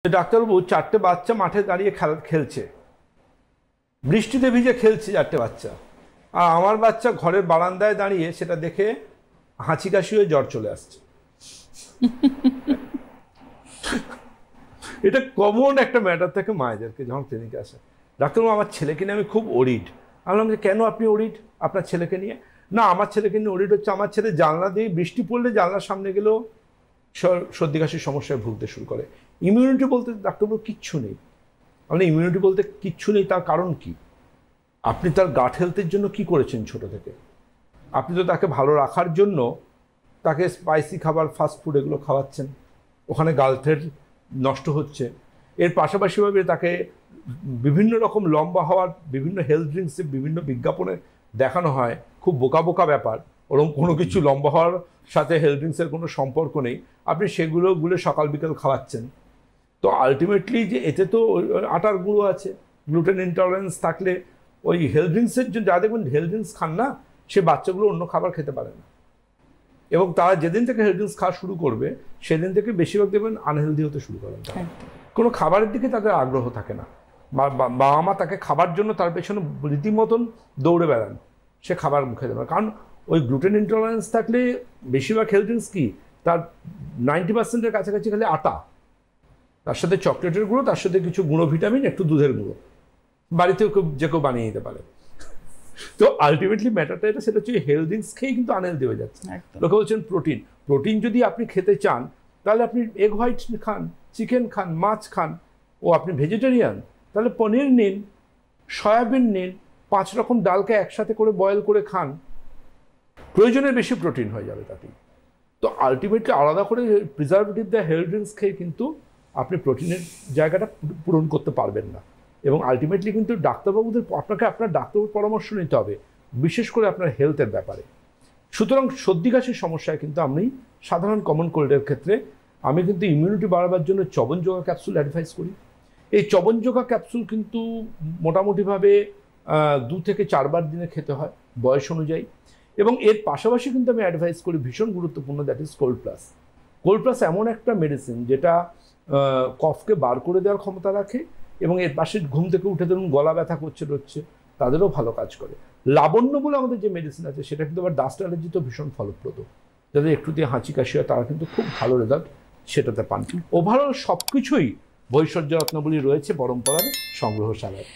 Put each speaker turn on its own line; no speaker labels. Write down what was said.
ডাক্তারবাবু 4টে বাচ্চা মাঠে দাঁড়িয়ে খেলছে, বৃষ্টিতে ভিজে খেলছে 4টে বাচ্চা, আর আমার বাচ্চা ঘরের বারান্দায় দাঁড়িয়ে সেটা দেখে হাঁচি কাশি হয়ে জ্বর চলে আসছে। এটা কমন একটা ম্যাটার থাকে মায়েদেরকে যখন ক্লিনিকে আসে। ডাক্তারবাবু আমার ছেলেকে নিয়ে আমি খুব ওরিড। আমি বললাম যে কেন আপনি ওরিড আপনার ছেলেকে নিয়ে? না আমার ছেলেকে নিয়ে ওরিড হচ্ছে আমার ছেলে জানলা দিয়ে বৃষ্টি পড়লে জানলার সামনে গেলেও সর্দি কাশির সমস্যায় ভুগতে শুরু করে। ইমিউনিটি বলতে ডাক্তারবাবু কিচ্ছু নেই। আপনি ইমিউনিটি বলতে কিচ্ছু নেই, তার কারণ কি? আপনি তার গাট হেলথের জন্য কি করেছেন ছোট থেকে? আপনি তো তাকে ভালো রাখার জন্য তাকে স্পাইসি খাবার, ফাস্টফুড এগুলো খাওয়াচ্ছেন, ওখানে গাট হেলথ নষ্ট হচ্ছে। এর পাশাপাশিভাবে তাকে বিভিন্ন রকম লম্বা হওয়ার বিভিন্ন হেলথ ড্রিঙ্কসে বিভিন্ন বিজ্ঞাপনে দেখানো হয়, খুব বোকা বোকা ব্যাপার, ওরকম কোনো কিছু লম্বা হওয়ার সাথে হেলথ ড্রিঙ্কসের কোনো সম্পর্ক নেই, আপনি সেগুলো সকাল বিকাল খাওয়াচ্ছেন। তো আলটিমেটলি যে এতে তো আটার গুঁড়ো আছে, গ্লুটেন ইনটলারেন্স থাকলে ওই হেলথ ড্রিঙ্কসের জন্য যা দেখবেন হেলথ ড্রিঙ্কস খান না, সে বাচ্চাগুলো অন্য খাবার খেতে পারে না, এবং তারা যেদিন থেকে হেলথ ড্রিঙ্কস খাওয়া শুরু করবে সেদিন থেকে বেশিরভাগ দেখবেন আনহেলদি হতে শুরু করেন। কোনো খাবারের দিকে তাদের আগ্রহ থাকে না, বাবা মা তাকে খাবার জন্য তার পেছনে রীতিমতন দৌড়ে বেড়ান, সে খাবার মুখে দেবে। কারণ ওই গ্লুটেন ইনটলারেন্স থাকলে বেশিরভাগ হেলথ ড্রিঙ্কস কি তার 90%-এর কাছাকাছি খালি আটা, তার সাথে চকলেটের গুঁড়ো, তার সাথে কিছু গুঁড়ো ভিটামিন, একটু দুধের গুঁড়ো, বাড়িতেও যে কেউ বানিয়ে নিতে পারে। তো আলটিমেটলি ম্যাটারটা এটা, সেটা হচ্ছে হেলথ ড্রিঙ্কস খেয়ে কিন্তু আনহেলদি হয়ে যাচ্ছে। লোকে বলছেন প্রোটিন যদি আপনি খেতে চান তাহলে আপনি এগ হোয়াইট খান, চিকেন খান, মাছ খান। ও আপনি ভেজিটেরিয়ান তাহলে পনির নিন, সয়াবিন নিন, 5 রকম ডালকে একসাথে করে বয়েল করে খান, প্রয়োজনের বেশি প্রোটিন হয়ে যাবে তাতেই। তো আলটিমেটলি আলাদা করে প্রিজারভেটিভ দেওয়া হেলথ ড্রিঙ্কস খেয়ে কিন্তু আপনি প্রোটিনের জায়গাটা পূরণ করতে পারবেন না। এবং আলটিমেটলি কিন্তু আপনাকে আপনার ডাক্তারবাবুর পরামর্শ নিতে হবে, বিশেষ করে আপনার হেলথের ব্যাপারে। সুতরাং সর্দি কাশির সমস্যায় কিন্তু আমি সাধারণ কমন কোল্ডের ক্ষেত্রে আমি কিন্তু ইমিউনিটি বাড়াবার জন্য চবনযোগা ক্যাপসুল অ্যাডভাইস করি। এই চবনযোগা ক্যাপসুল কিন্তু মোটামুটিভাবে 2 থেকে 4 বার দিনে খেতে হয় বয়স অনুযায়ী। এবং এর পাশাপাশি কিন্তু আমি অ্যাডভাইস করি ভীষণ গুরুত্বপূর্ণ, that is cold plus. Cold plus এমন একটা মেডিসিন যেটা কফকে বার করে দেওয়ার ক্ষমতা রাখে, এবং এর পাশে ঘুম থেকে উঠে ধরুন গলা ব্যথা করছে তাদেরও ভালো কাজ করে। লাবণ্য বলে আমাদের যে মেডিসিন আছে সেটা কিন্তু আবার ডাস্ট অ্যালার্জিতেও ভীষণ ফলপ্রদ। যাদের একটু দিয়ে হাঁচি কাশি হয় তারা কিন্তু খুব ভালো রেজাল্ট সেটাতে পান। ওভারঅল সব কিছুই ভৈষজ্য রত্নাবলী রয়েছে পরম্পরার সংগ্রহশালায়।